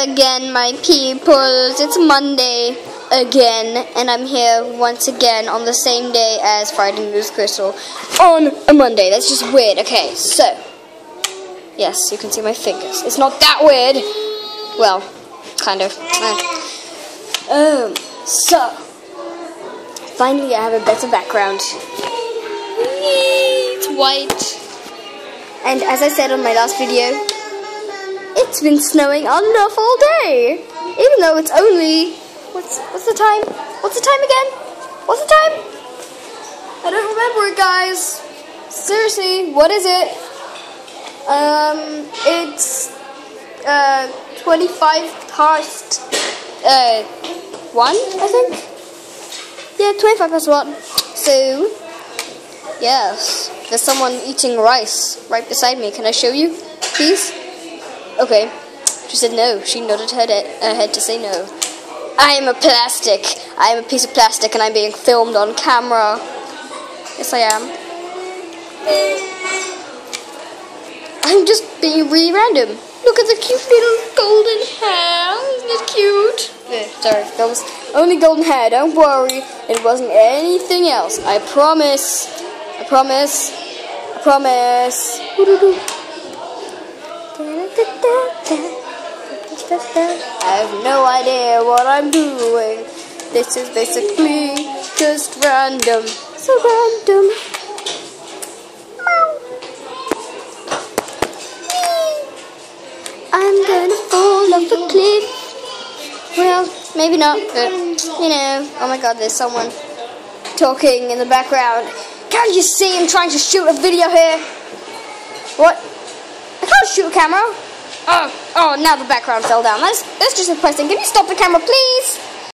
again, my peoples. It's Monday again, and I'm here once again on the same day as Friday News Crystal on a Monday. That's just weird. Okay, so yes, you can see my fingers. It's not that weird. Well, kind of. So finally, I have a better background. It's white, and as I said on my last video, it's been snowing on and off all day, even though it's only, what's the time? What's the time again? What's the time? I don't remember it, guys. Seriously, what is it? It's 25 past 1, I think. Yeah, 25 past 1. So, yes, there's someone eating rice right beside me. Can I show you, please? Okay, she said no. She nodded her head to say no. I am a plastic. I am a piece of plastic, and I'm being filmed on camera. Yes, I am. I'm just being really random. Look at the cute little golden hair. Isn't it cute? Sorry, that was only golden hair. Don't worry. It wasn't anything else. I promise. I promise. I promise. I have no idea what I'm doing. This is basically just random. So random. I'm gonna fall off a cliff. Well, maybe not, but you know. Oh my god, there's someone talking in the background. Can't you see I'm trying to shoot a video here? What? I can't shoot a camera. Oh, now the background fell down. That's just depressing. Can you stop the camera, please?